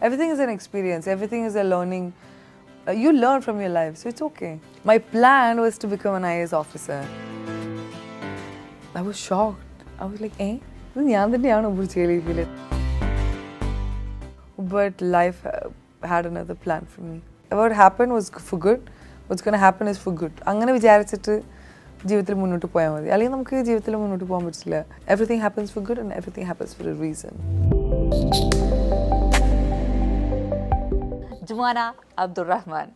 everything is an experience, everything is a learning. You learn from your life, so it's okay. My plan was to become an IAS officer. I was shocked. I was like, ഇത് ഞാൻ തന്നെയാണ് Burj Khalifa. But life had another plan for me. What happened was for good. What's going to happen is for good. അങ്ങനെ വിചാരിച്ചിട്ട് ജീവിതത്തിൽ മുന്നോട്ട് പോയാൽ മതി. അല്ലെങ്കിൽ നമുക്ക് ജീവിതത്തിൽ മുന്നോട്ട് പോകാൻ പറ്റില്ല. Everything happens for good and everything happens for a reason. Jumana Abdurrahman.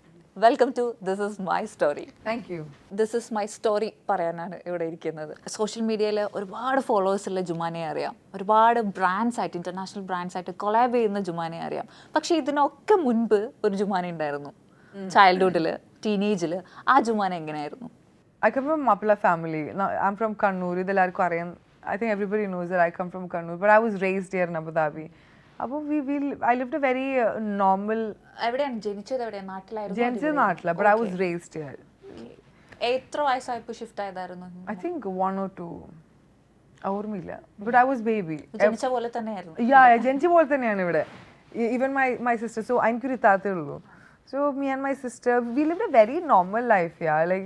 Welcome to This Is My Story. Thank you. This is my story പറയാനാണ് ഇവിടെ ഇരിക്കുന്നത്. സോഷ്യൽ മീഡിയയിൽ ഒരുപാട് ഫോളോവേഴ്സുള്ള ജുമാനയെ അറിയാം, ഒരുപാട് ബ്രാൻഡ്സ് ആയിട്ട് ഇന്റർനാഷണൽ ബ്രാൻഡ്സ് ആയിട്ട് കൊളാബ് ചെയ്യുന്ന ജുമാനയെ അറിയാം. പക്ഷേ ഇതിനൊക്കെ മുൻപ് ഒരു ജുമാന ഉണ്ടായിരുന്നു. ചൈൽഡ്ഹുഡിൽ, ടീനേജിൽ ആ ജുമാന എങ്ങനെയായിരുന്നു? I come from Mapla family. Now, I'm from Kannur. ഇതെല്ലാവർക്കും അറിയാം. I think everybody knows that I come from Kannur. But I was raised here in Abu Dhabi. അപ്പോൾ I lived a very normal. എവിടെയാണ് ജനിച്ചത്? എവിടെയാണ്? നാട്ടിലായിരുന്നു? ജനിച്ചത് നാട്ടില, but I was raised here. എത്ര വയസ്സായപ്പോൾ shift ആയതായിരുന്നു? I think 1 or 2. ഓർമ്മയില്ല. But I was baby. ജനിച്ച പോലെ തന്നെയായിരുന്നു? Yeah, ജനിച്ച പോലെ തന്നെയാണ് ഇവിടെ. Even my sister. So എനിക്കൊരു താത്തേ ഉള്ളൂ. So me and my sister, we lived a very normal life, yeah. Like,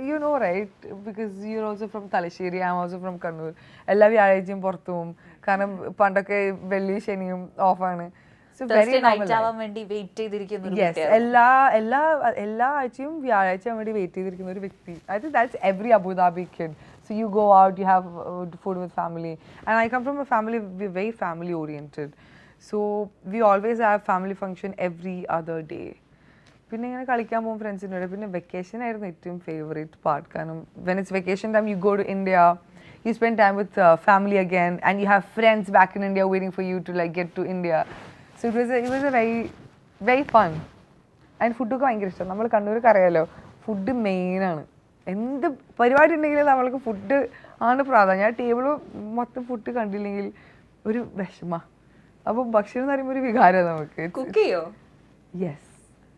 you know, right? Because you're also from Talasheri, I'm also from Kannur. എല്ലാ വ്യാഴാഴ്ചയും പുറത്തു പോകും. കാരണം പണ്ടൊക്കെ വെള്ളി ശനിയും ഓഫാണ്. So very normal life. Yes, എല്ലാ ആഴ്ചയും വ്യാഴാഴ്ച വേണ്ടി വെയിറ്റ് ചെയ്തിരിക്കുന്ന ഒരു വ്യക്തി. I think that's every Abu Dhabi kid. So you go out, you have food with family. And I come from a family, we're very family oriented. So we always have family function every other day. പിന്നെ ഇങ്ങനെ കളിക്കാൻ പോകും ഫ്രണ്ട്സിൻ്റെ കൂടെ. പിന്നെ vacation ആയിരുന്നു ഏറ്റവും favourite part. കാരണം when it's vacation time you go to India, you spend time with family again and you have friends back in India waiting for you to like get to India. So it was a very fun. ആൻഡ് ഫുഡൊക്കെ ഭയങ്കര ഇഷ്ടം. നമ്മൾ കണ്ണൂർക്ക് അറിയാമല്ലോ, food മെയിനാണ്. എന്ത് പരിപാടി ഉണ്ടെങ്കിലും നമ്മൾക്ക് ഫുഡ് ആണ് പ്രാധാന്യം. ഞാൻ ടേബിൾ മൊത്തം ഫുഡ് കണ്ടില്ലെങ്കിൽ ഒരു വിഷമ. അപ്പോൾ ഭക്ഷണം എന്ന് പറയുമ്പോൾ ഒരു വികാരമാണ് നമുക്ക്. കുക്ക് ചെയ്യോ? യെസ്.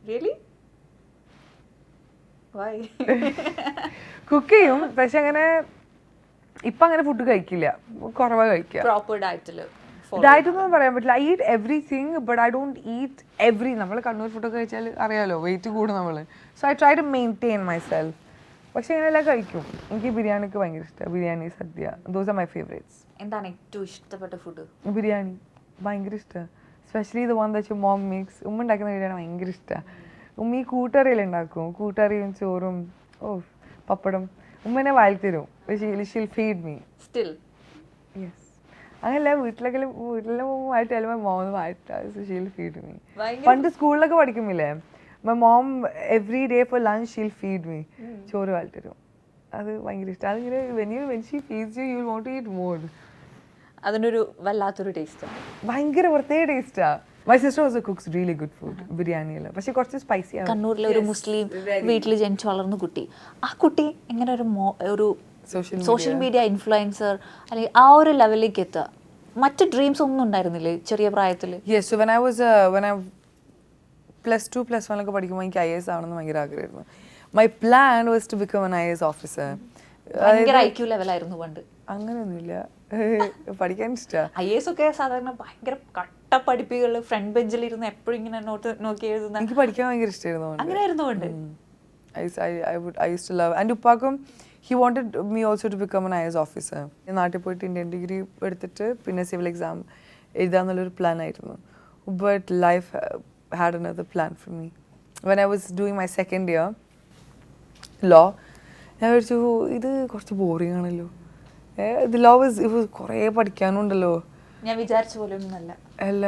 Really? Why? കുക്ക് ചെയ്യും, പക്ഷെ അങ്ങനെ ഇപ്പം അങ്ങനെ ഫുഡ് കഴിക്കില്ല, കുറവാണ് കഴിക്കുക. പ്രോപ്പർ ഡയറ്റ് ഒന്നും പറയാൻ പറ്റില്ല. I eat everything but I don't eat every. നമ്മൾ കണ്ണൂർ ഫുഡൊക്കെ കഴിച്ചാൽ അറിയാലോ വെയിറ്റ് കൂടും നമ്മൾ. So I try to maintain myself. പക്ഷെ ഇങ്ങനെയെല്ലാം കഴിക്കും. എനിക്ക് ബിരിയാണിക്ക് ഭയങ്കര ഇഷ്ടമാണ്. Biryani, sadya, those are my favourites. എന്താണ് ഏറ്റവും ഇഷ്ടപ്പെട്ട ഫുഡ്? ബിരിയാണി ഭയങ്കര ഇഷ്ടമാണ്. സ്പെഷ്യലി ഇത് വൺ ദാറ്റ് മോം മേക്സ്. ഉമ്മ ഉണ്ടാക്കുന്ന ബിരിയാണി ഭയങ്കര ഇഷ്ടമാണ്. ഉമ്മ ഈ കൂട്ടറിയെല്ലാം ഉണ്ടാക്കും. കൂട്ടറിയും ചോറും പപ്പടം ഉമ്മനെ വായിൽ തരും. She'll feed me still. Yes. അങ്ങനെയല്ല, വീട്ടിലെല്ലാം ആയിട്ട് എല്ലാം മോം വായിട്ടാ. She'll feed me. പണ്ട് സ്കൂളിലൊക്കെ പഠിക്കുന്നില്ലേ, my mom every day for lunch she'll feed me. ചോറ് വായിൽ തരും. അത് ഭയങ്കര ഇഷ്ടം. അതിങ്ങനെ when she feeds you will want to eat more. അതിനൊരു വല്ലാത്തൊരു ടേസ്റ്റ്, ഭയങ്കര പ്രത്യേക ടേസ്റ്റാ. My sister also cooks really good food. ബിരിയാണിയല്ല, പക്ഷെ കുറച്ച് സ്പൈസി ആണ്. കണ്ണൂരിലെ ഒരു മുസ്ലിം വീട്ടിൽ ജനിച്ചു വളർന്ന കുട്ടി, ആ കുട്ടി എങ്ങനെ ഒരു സോഷ്യൽ മീഡിയ ഇൻഫ്ലുവൻസർ അല്ലെങ്കിൽ ആ ഒരു ലെവലിലേക്ക് എത്തുക? മറ്റ് ഡ്രീംസ് ഒന്നും ഉണ്ടായിരുന്നില്ലേ ചെറിയ പ്രായത്തിൽ? യെസ്. സോ വെൻ ഐ +2 +1 പഠിക്കുമ്പോൾ എനിക്ക് IAS ആവണമെന്ന് ഭയങ്കര ആഗ്രഹമായിരുന്നു. My plan was to become an IAS officer. ഭയങ്കര IQ ലെവലായിരുന്നു പണ്ട്? അങ്ങനെയൊന്നുമില്ല, പഠിക്കാൻ ഇഷ്ടമാണ്. IAS ഒക്കെ സാധാരണ ഭയങ്കര കട്ട പഠിപ്പികൾ, ഫ്രണ്ട് ബെഞ്ചിൽ ഇരുന്ന് എപ്പോഴും ഇങ്ങനെ നോക്കി എഴുതുന്ന. എനിക്ക് പഠിക്കാൻ ഭയങ്കര ഇഷ്ടമായിരുന്നു. അങ്ങനെയായിരുന്നു കൊണ്ട് I used to love. And ഉപ്പാക്കും he wanted me also to become an IAS officer. നാട്ടിൽ പോയിട്ട് ഇന്ത്യൻ ഡിഗ്രി എടുത്തിട്ട് പിന്നെ സിവിൽ എക്സാം എഴുതാന്നുള്ളൊരു പ്ലാൻ ആയിരുന്നു. But life had another plan for me. When I was doing my second year law, ഞാൻ വിചാരിച്ചു ഇത് കുറച്ച് ബോറിംഗ് ആണല്ലോ. ഇത് ലോ വാസ് കുറേ പഠിക്കാനുണ്ടല്ലോ. ഞാൻ വിചാരിച്ച പോലെ ഒന്നുമല്ല. അല്ല,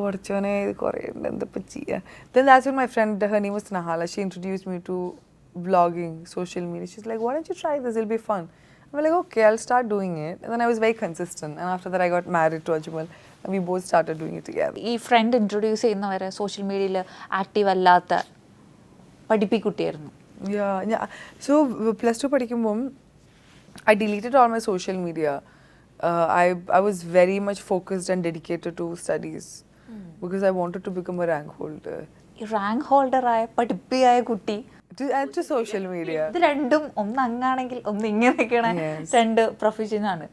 പഠിച്ചോനെ ഇത് കുറേ ഉണ്ട്, എന്തിപ്പോൾ ചെയ്യുക. Then that's when my friend, her name was Nahala, she introduced me to vlogging, social media. She's like, why don't you try this, it'll be fun. I'm like, okay, I'll start doing it. And then I was very consistent. And after that I got married to Ajmal and we both started doing it together. ഈ front introduce ചെയ്യുന്നവരെ social മീഡിയയിൽ active അല്ലാത്ത പഠിപ്പിക്കുട്ടിയായിരുന്നു. Yeah. So +2 പഠിക്കുമ്പം I deleted all my social media. I was very much focused and dedicated to studies because I wanted to become a rank holder. Rank ഹോൾഡറായ പഠിപ്പിയായ കുട്ടി to social media. ഇത് രണ്ടും ഒന്ന് അങ്ങാണെങ്കിൽ ഒന്ന് ഇങ്ങനെയൊക്കെയാണ്. രണ്ട് പ്രൊഫഷനാണ്.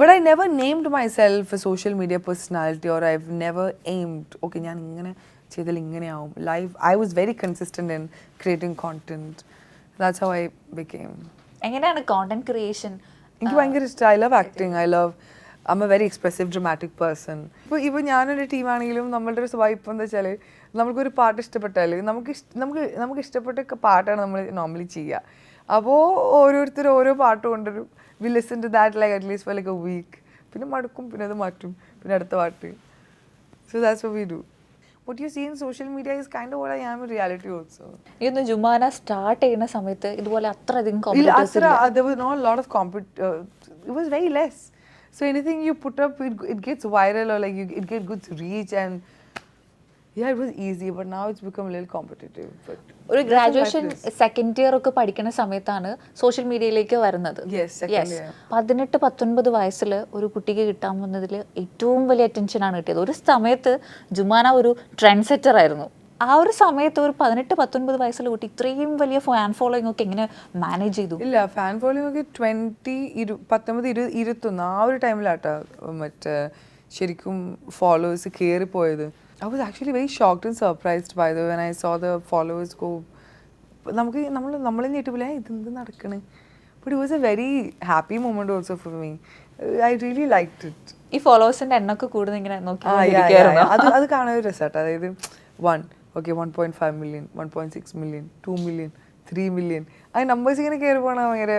But I never named myself a social media personality, or I've never aimed, okay, ഞാൻ ഇങ്ങനെ ചെയ്താൽ ഇങ്ങനെയാവും. I was very consistent in creating content. That's how I became. എങ്ങനെയാണ് കോണ്ടന്റ് ക്രിയേഷൻ? എനിക്ക് ഭയങ്കര ഇഷ്ടം. I love acting. I'm a very expressive, dramatic person. ഇപ്പോൾ ഞാനൊരു ടീമാണെങ്കിലും നമ്മളുടെ ഒരു സ്വഭാവം ഇപ്പം എന്താ വെച്ചാൽ, നമുക്കൊരു പാട്ട് ഇഷ്ടപ്പെട്ടാൽ നമുക്ക് ഇഷ്ടപ്പെട്ട പാട്ടാണ് നമ്മൾ നോർമലി ചെയ്യുക. അപ്പോൾ ഓരോരുത്തർ ഓരോ പാട്ട് കൊണ്ടുവരും. We listen to that like at least for like a week. പിന്നെ മടുക്കും, പിന്നെ അത് മാറ്റും, പിന്നെ അടുത്ത പാട്ട്. So that's what we do. What you see in social media is kind of what I am in reality also. ഇന്ന് Jumana start ചെയ്യുന്ന സമയത്ത് ഇതുപോലെ അത്രയധികം there was not a lot of it was very less. So anything you put up, it gets viral, or like it gets good reach, and yeah, it was easy, but now it's become a little competitive. But ഒരു graduation second year ഒക്കെ പഠിക്കുന്ന സമയത്താണ് social മീഡിയയിലേക്ക് വരുന്നത്. 18-19 വയസ്സിൽ ഒരു കുട്ടിക്ക് കിട്ടാൻ വന്നതിൽ ഏറ്റവും വലിയ അറ്റൻഷനാണ് കിട്ടിയത്. ഒരു സമയത്ത് ജുമാന ഒരു ട്രെൻഡ് സെറ്റർ ആയിരുന്നു. ആ ഒരു സമയത്ത് ഒരു 18-19 വയസ്സുള്ള കുട്ടി ഇത്രയും വലിയ ഫാൻ ഫോളോയിങ് ഒക്കെ എങ്ങനെ മാനേജ് ചെയ്തു? ഇല്ല, ഫാൻ ഫോളോയിങ് ഒക്കെ 19-21 ആ ഒരു ടൈമിലാട്ടോ മറ്റേ ശരിക്കും followers കയറിപ്പോയത്. I was actually very shocked and surprised by the when I saw the followers go. നമ്മൾ ഞെട്ടിപ്പില്ല, ഇതെന്ത് നടക്കണേ. But it was a very happy moment also for me. I really liked it. ഈ ഫോളോവേഴ്സിന്റെ എണ്ണൊക്കെ കൂടുതൽ ഇങ്ങനെ നോക്കി അത് കാണാൻ ഒരു രസമാട്ടോ. അതായത് 1.5 million, 1.6 million, 2 million, 3 million, ആ നമ്പേഴ്സ് ഇങ്ങനെ കയറി പോകണ ഭയങ്കര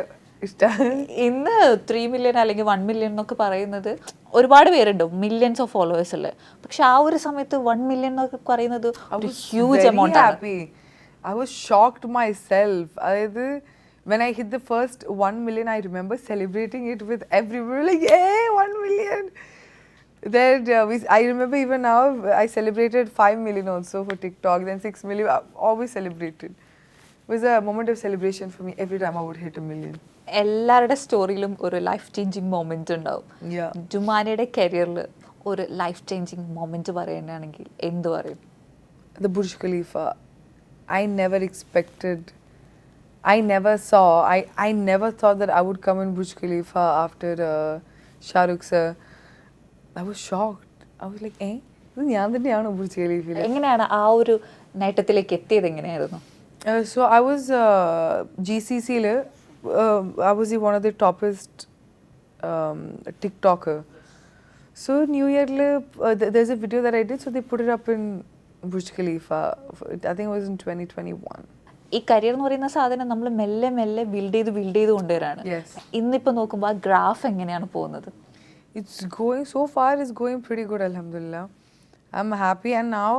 ഇഷ്ടമാണ്. ഇന്ന് 3 million അല്ലെങ്കിൽ 1 million എന്നൊക്കെ പറയുന്നത് ഒരുപാട് പേരുണ്ട്, മില്യൺസ് ഓഫ് ഫോളോവേഴ്സ് ഉള്ളത്. പക്ഷെ ആ ഒരു സമയത്ത് 1 million എന്നൊക്കെ പറയുന്നത് ഒരു ഹ്യൂജ് എമൗണ്ട് ആണ്. I was shocked myself. അതായത് when I hit the first 1 million, I remember celebrating it with everyone, like, hey, 1 million. Then I remember even now I celebrated 5 million also for TikTok, then 6 million. I always celebrated. It was a moment of celebration for me every time I would hit 1 million. എല്ലാവരുടെ സ്റ്റോറിയിലും ഒരു life changing moment ഉണ്ടാവും. ജുമാനയുടെ കരിയറിൽ ഒരു life changing moment പറയാനാണെങ്കിൽ എന്ത് പറയും? The Burj Khalifa. I never expected, I never saw, I never thought that I would come in Burj Khalifa after Shah Rukh sir. I was shocked. I was like, ഇത് ഞാൻ തന്നെയാണോ Burj ഖലീഫയിൽ? എങ്ങനെയാണ് ആ ഒരു നേട്ടത്തിലേക്ക് എത്തിയത്? എങ്ങനെയായിരുന്നു? So I was GCCയിൽ I was one of the toppest TikToker. So New Year there's a video that I did, so they put it up in Burj Khalifa. I think it was in 2021. ഈ career എന്ന് പറയുന്ന സാധനം നമ്മൾ മെല്ലെ മെല്ലെ build ചെയ്ത് കൊണ്ടുവരാണ്. ഇന്നിപ്പോൾ നോക്കുമ്പോൾ ആ ഗ്രാഫ് എങ്ങനെയാണ് പോകുന്നത്? It's going, so far it's going pretty good, Alhamdulillah. I'm happy, and now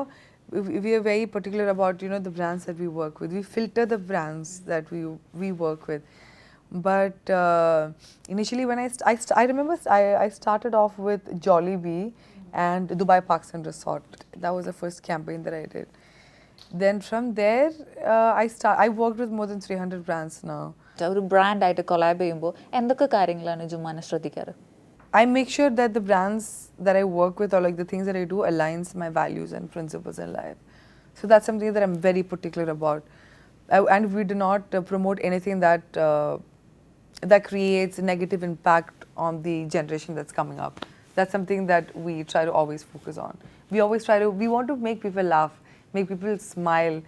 we are very particular about, the brands that we work with. We filter the brands that we work with. But initially when I remember I started off with Jollibee and Dubai Parks and Resort. That was the first campaign that I did. Then from there I worked with more than 300 brands now. ഒരു brand ആയിട്ട് collab ചെയ്യുമ്പോൾ എന്തൊക്കെ കാര്യങ്ങളാണ് Jumana ശ്രദ്ധിക്കാറ്? I make sure that the brands that I work with, or like the things that I do, aligns my values and principles in life. So that's something that I'm very particular about. And we do not promote anything that creates a negative impact on the generation that's coming up. That's something that we try to always focus on. We want to make people laugh, make people smile,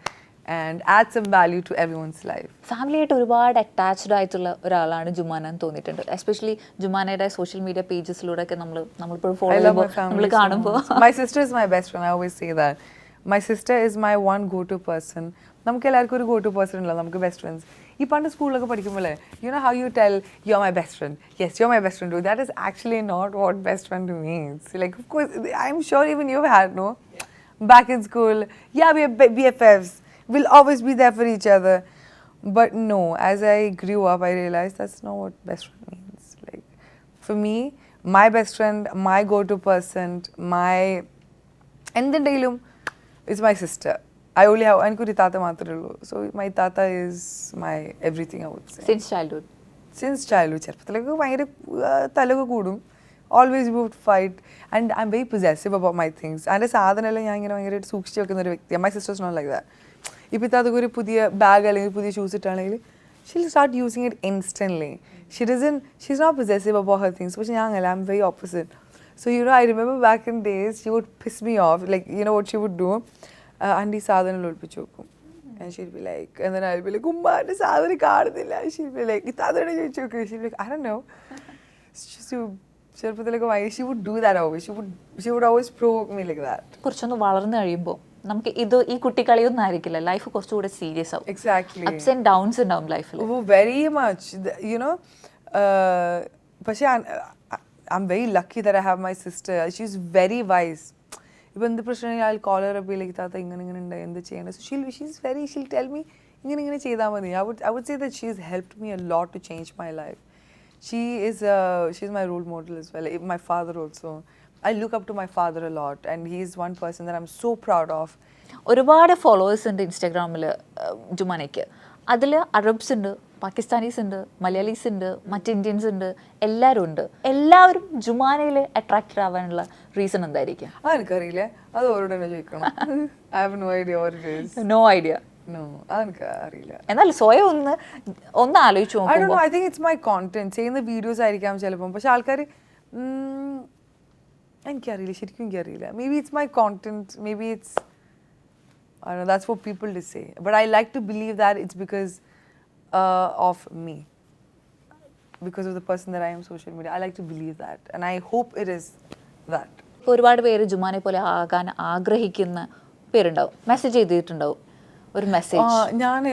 and add some value to everyone's life. ഫാമിലിയായിട്ട് ഒരുപാട് attached ആയിട്ടുള്ള ഒരാളാണ് ജുമാന എന്ന് തോന്നിയിട്ടുണ്ട്. Especially ജുമാനയുടെ social media പേജസിലൂടെ ഒക്കെ നമ്മളിപ്പോൾ follow ചെയ്യുമ്പോൾ നമ്മൾ കാണുമ്പോൾ. My sister is my best friend. I always say that. My sister is my one go-to person. നമുക്ക് എല്ലാവർക്കും ഒരു go-to person ഉണ്ടല്ലോ, നമുക്ക് ബെസ്റ്റ് ഫ്രണ്ട്സ്. ഈ പണ്ട് സ്കൂളിലൊക്കെ പഠിക്കുമ്പോഴേ, how you tell you're my best friend. Yes, you're my best friend. That is actually not what best friend means. Like, of course, I'm sure even you've had, no? Back in school, yeah, we are BFFs. We'll always be there for each other. But no, as I grew up, I realized that's not what best friend means. Like, for me, my best friend, my go-to person, is my sister. I only have one tata matrullo. So my tata is my everything, I would say. Since childhood. ചെറുപ്പത്തിലൊക്കെ ഭയങ്കര തലൊക്കെ കൂടും. Always we would fight, and I'm very possessive about my things. And സാധനമെല്ലാം ഞാൻ ഇങ്ങനെ ഭയങ്കരമായിട്ട് സൂക്ഷിച്ച് വെക്കുന്ന ഒരു വ്യക്തിയാണ്. My sister's not like that. ഇപ്പോൾ ഇത്താത്തക്ക് ഒരു പുതിയ ബാഗ് അല്ലെങ്കിൽ പുതിയ shoes ഇട്ടാണെങ്കിൽ she'll start using it instantly. She's not possessive about her things, but I'm very opposite. So, you know, I remember back in days, she would piss me off. Like, you know what she would do? Andi sadhanam lolpichokum. And she'd be like, and then I'll be like, Umma, ande sadhanam kaadudilla. She'll be like, itadana choichokku. She'll be like, I don't know. She would do that always. She would always provoke me like that. കുറച്ചൊന്ന് വളർന്നു കഴിയുമ്പോൾ നമുക്ക് ഇത് ഈ കുട്ടിക്കളിയൊന്നും ആയിരിക്കില്ല, life കുറച്ചുകൂടെ serious ആവും. Exactly. Ups and downs ഉണ്ടാവും ലൈഫിൽ. Oh, very much. You know, പക്ഷേ I'm very lucky that I have my sister. She's very wise. ഇപ്പം എന്ത് പ്രശ്നം I'll call her up like താത്ത ഇങ്ങനെ ഉണ്ട് എന്ത് ചെയ്യണം. So she'll tell me ഇങ്ങനെ ചെയ്താൽ മതി. I would say that she's helped me a lot to change my life. She's my role model as well. My father also. I look up to my father a lot, and he's one person that I'm so proud of. ഒരുപാട് followers ഉണ്ട് ഇൻസ്റ്റാഗ്രാമിൽ ജുമാനയ്ക്ക്. അതിൽ Arabs ഉണ്ട്, Pakistanis ഉണ്ട്, മലയാളീസ് ഉണ്ട്, മറ്റ് Indians ഉണ്ട്, എല്ലാവരും ഉണ്ട്. എല്ലാവരും ജുമാനയിൽ അട്രാക്റ്റഡ് ആവാനുള്ള റീസൺ എന്തായിരിക്കും? എനിക്കറിയില്ല, അത് ഓരോട് തന്നെ ചോദിക്കണം. I have no idea what it is. No idea. No, അതെനിക്ക് അറിയില്ല. എന്നാൽ സ്വയം ഒന്ന് ആലോചിച്ച് നോക്കുമ്പോൾ I don't know, I think it's my content. ചെയ്യുന്ന വീഡിയോസ് ആയിരിക്കാം ചിലപ്പം. പക്ഷെ ആൾക്കാർ എനിക്കറിയില്ല, ശരിക്കും എനിക്കറിയില്ല. Maybe it's my content, maybe it's, I don't know, that's what people just say. But I like to believe that it's because of me. Because of the person that I am social media. I like to believe that. And I hope it is that. ഒരുപാട് പേര് ജുമാനെ പോലെ ആകാൻ ആഗ്രഹിക്കുന്ന പേരുണ്ടാവും, message ചെയ്തിട്ടുണ്ടാവും ഒരു message. ഞാൻ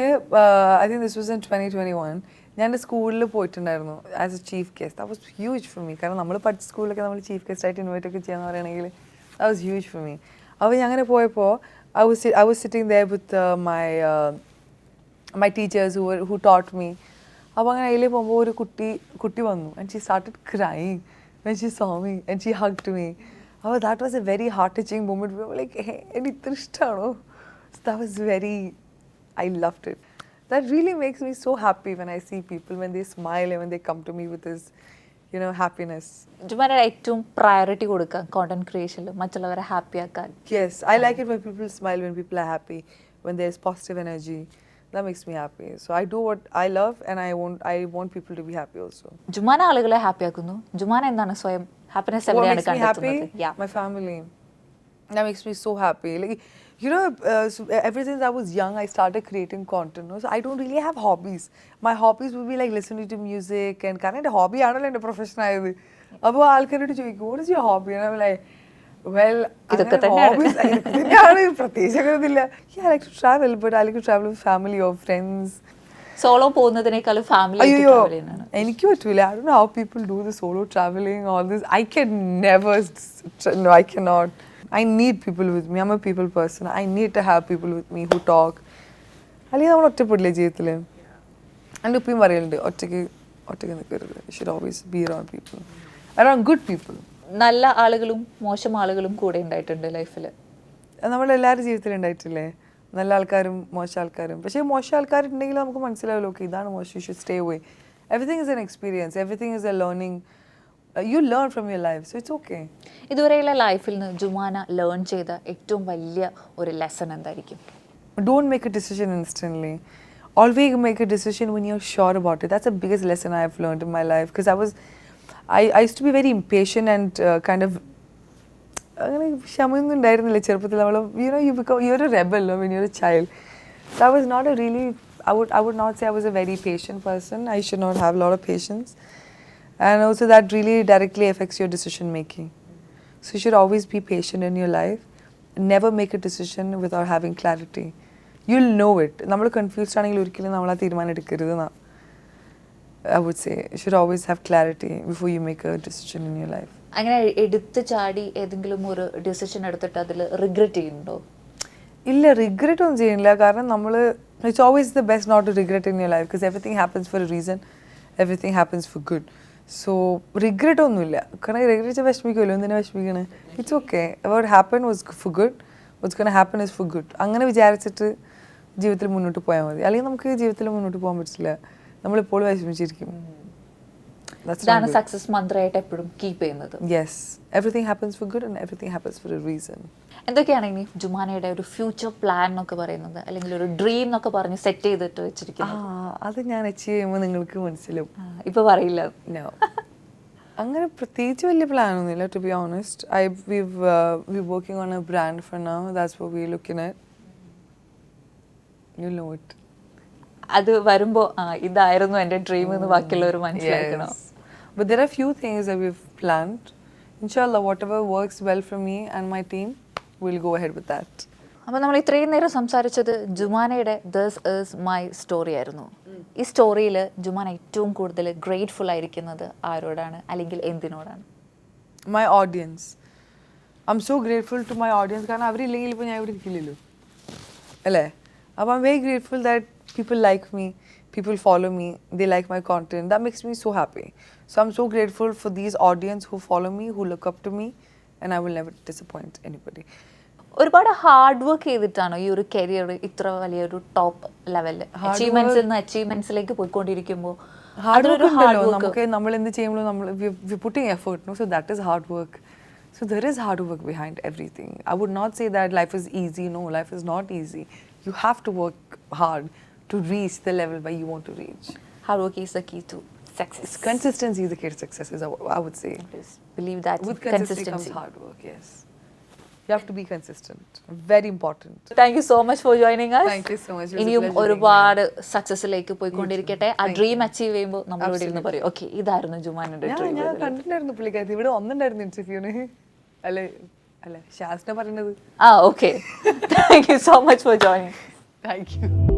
I think this was in 2021. ഞാൻ സ്കൂളിൽ പോയിട്ടുണ്ടായിരുന്നു as A chief guest. That was huge for me. കാരണം നമ്മൾ പഠിച്ച സ്കൂളിലൊക്കെ നമ്മൾ ചീഫ് ഗസ്റ്റ് ആയിട്ട് ഇൻവൈറ്റ് ഒക്കെ ചെയ്യാന്ന് പറയുകയാണെങ്കിൽ that was huge for me. അപ്പോൾ ഞാൻ അങ്ങനെ പോയപ്പോൾ I was sitting there with my teachers who taught me. അപ്പോൾ അങ്ങനെ അതിൽ പോകുമ്പോൾ ഒരു കുട്ടി വന്നു, and she started crying when she saw me and she hugged me. അപ്പോൾ that was a very heart touching moment. We were like, hey, എനിക്ക് ഇത്ര ഇഷ്ടമാണോ? So that was I loved it. That really makes me so happy when I see people, when they smile and when they come to me with this, you know, happiness. Jumana ഏറ്റവും priority കൊടുക്കുക content ക്രിയേഷനിൽ മറ്റുള്ളവരെ happy ആക്കാൻ. Yes, I like it when people smile, when people are happy, when there's positive energy. That makes me happy. So I do what I love, and I want people to be happy also. Jumana ആളുകളെ happy ആക്കുന്നു. ജുമാന എന്താണ് സ്വയം happiness എവിടെയാണ് കണ്ടെത്തുന്നത്? Yeah, my family. That makes me so happy. Like, you know, so ever since I was young, I started creating content. No? So I don't really have hobbies. My hobbies would be like listening to music, and current hobby ആണല്ലോ എൻ്റെ profession ആയത്. അപ്പോൾ ആൾക്കാരോട് ചോദിക്കും, what is your hobby? And I'm like, well, ഇതൊക്കെ hobbies തന്നെയാണ്, പ്രത്യേകിച്ച് അങ്ങനെ ഒന്നുമില്ല. Yeah, I like to travel, but I like to travel with family or friends. Solo പോകുന്നതിനേക്കാളും ഫാമിലി അയ്യോ എനിക്ക് പറ്റൂല. I don't know how people do the solo traveling, all this. I can never, no, I cannot. I need people with me. I'm a people person. I need to have people with me who talk. അല്ലെങ്കിൽ നമ്മൾ ഒറ്റപ്പെടില്ലേ ജീവിതത്തിൽ? എൻ്റെ ഉപ്പയും പറയലുണ്ട്, ഒറ്റയ്ക്ക് നിൽക്കരുത്. You should always be around people, around good people. നല്ല ആളുകളും മോശം ആളുകളും കൂടെ ഉണ്ടായിട്ടുണ്ട് ലൈഫിൽ. നമ്മളെല്ലാവരും ജീവിതത്തിൽ ഉണ്ടായിട്ടില്ലേ, നല്ല ആൾക്കാരും മോശം ആൾക്കാരും. പക്ഷേ മോശം ആൾക്കാരുണ്ടെങ്കിൽ നമുക്ക് മനസ്സിലാവുമല്ലോ, ഓക്കെ ഇതാണ് മോശം, you should stay away. Everything is an experience. Everything is a learning. You learn from your life, so it's okay. ഇതുവരെയുള്ള ലൈഫിൽ നിന്ന് ജുമാന ലേൺ ചെയ്ത ഏറ്റവും വലിയ ഒരു ലെസൺ എന്തായിരിക്കും? Don't make a decision instantly. Always make a decision when you're sure about it. That's the biggest lesson I have learned in my life, because I used to be very impatient and kind of അങ്ങനെ ക്ഷമയൊന്നും ഉണ്ടായിരുന്നില്ല ചെറുപ്പത്തിൽ. നമ്മൾ you're a rebel when you're a child. So I was not a really, I would not say I was a very patient person. I should not have a lot of patience. And also that really directly affects your decision making. So you should always be patient in your life. Never make a decision without having clarity. You'll know it. നമ്മൾ confused ആണെങ്കിൽ ഒരിക്കലും നമ്മൾ ആ തീരുമാനം എടുക്കരുത്. I would say you should always have clarity before you make a decision in your life. അങ്ങനെ എടുത്ത് ചാടി ഏതെങ്കിലും ഒരു ഡിസിഷൻ എടുത്തിട്ട് അതിൽ റിഗ്രറ്റ് ചെയ്യുന്നുണ്ടോ? ഇല്ല, റിഗ്രറ്റ് ഒന്നും ചെയ്യുന്നില്ല. കാരണം നമ്മൾ it's always the best not to regret in your life, because everything happens for a reason, everything happens for good. So regret ഒന്നുമില്ല. കാരണം റിഗ്രറ്റ് വിഷമിക്കുമല്ലോ, എന്തിനാ വിഷമിക്കണേ? It's okay. What happen was for good, what's gonna happen is for good. അങ്ങനെ വിചാരിച്ചിട്ട് ജീവിതത്തിൽ മുന്നോട്ട് പോയാൽ മതി. അല്ലെങ്കിൽ നമുക്ക് ജീവിതത്തിൽ മുന്നോട്ട് പോകാൻ പറ്റില്ല, നമ്മളിപ്പോഴും വിഷമിച്ചിരിക്കും. ഇതാണ് സക്സസ് മന്ത്രമായിട്ട് എപ്പോഴും കീപ്പ് ചെയ്യുന്നത്. Yes, everything happens for good and everything happens for a reason. എന്തൊക്കെയാണ് ഇനി ജുമാനയുടെ ഒരു ഫ്യൂച്ചർ പ്ലാൻ എന്നൊക്കെ പറയുന്നത്, അല്ലെങ്കിൽ ഒരു ഡ്രീം എന്നൊക്കെ പറഞ്ഞ് സെറ്റ് ചെയ്തിട്ട് വെച്ചിരിക്കുന്നത്? അത് ഞാൻ അച്ചീവ് ചെയ്യുമ്പോൾ നിങ്ങൾക്ക് മനസ്സിലാവും. ഇപ്പൊ പറയില്ല. No. അങ്ങനെ പ്രത്യേകിച്ച് വലിയ പ്ലാൻ ഒന്നുമില്ല, to be honest. We're working on a brand for now. That's what we're looking at. You'll know it. അത് വരുമ്പോ ഇതായിരുന്നു എന്റെ ഡ്രീം എന്ന് ബാക്കിയുള്ളവർ മനസ്സിലാക്കണം. Yes. But there are few things that we've planned. Inshallah, whatever works well for me and my team, we'll go ahead with that. അപ്പോൾ നമ്മൾ ഇത്രയും നേരം സംസാരിച്ചത് ജുമാനയുടെ ദിസ് ഈസ് മൈ സ്റ്റോറി ആയിരുന്നു. ഈ സ്റ്റോറിയിൽ ജുമാന ഏറ്റവും കൂടുതൽ ഗ്രേറ്റ്ഫുൾ ആയിരിക്കുന്നത് ആരോടാണ്, അല്ലെങ്കിൽ എന്തിനോടാണ്? My audience. I'm so grateful to my audience കാരണം അവരില്ലെങ്കിൽ ഇപ്പോൾ ഞാൻ ഇവിടെ ഇരിക്കില്ലല്ലോ അല്ലേ. അപ്പോൾ I'm very grateful that people like me, people follow me, they like my content. That makes me so happy. So I'm so grateful for these audience who follow me, who look up to me, and I will never disappoint anybody. ഒരുപാട് hard work ചെയ്തിട്ടാണോ ഈ ഒരു career ഇത്ര വലിയൊരു top ലെവലിൽ അച്ചീവ്മെന്റ്സിൽ നിന്ന് അച്ചീവ്മെന്റ്സിലേക്ക് പോയിക്കൊണ്ടിരിക്കുമ്പോൾ? Hard work ഉണ്ടല്ലോ നമുക്ക്. നമ്മൾ എന്ത് ചെയ്യുമ്പോഴും നമ്മൾ putting effort, no, so that is hard work. So there is hard work behind everything. I would not say that life is easy. No, life is not easy. You have to work hard to reach the level where you want to reach. Hard work is the key to success. Consistency is the key to success, I would say. Please believe that. With consistency comes hard work, yes. You have to be consistent. Very important. Thank you so much for joining us. Thank you so much. It was a ഇനിയും pleasure ഒരുപാട് സക്സസിലേക്ക് പോയിക്കൊണ്ടിരിക്കട്ടെ. ആ dream achieve ചെയ്യുമ്പോൾ നമ്മളോട് ഇരുന്ന് പറയും, okay ഇതായിരുന്നു ജുമാനയുടെ dream. ഞാൻ കണ്ടിട്ടുണ്ടായിരുന്നു പുള്ളിക്കാരി ഇവിടെ വന്നിട്ടുണ്ടായിരുന്നു ഇന്റർവ്യൂന്. അല്ലേ ഷാസ്ന പറഞ്ഞത്. Okay. Thank you so much for joining. Thank you.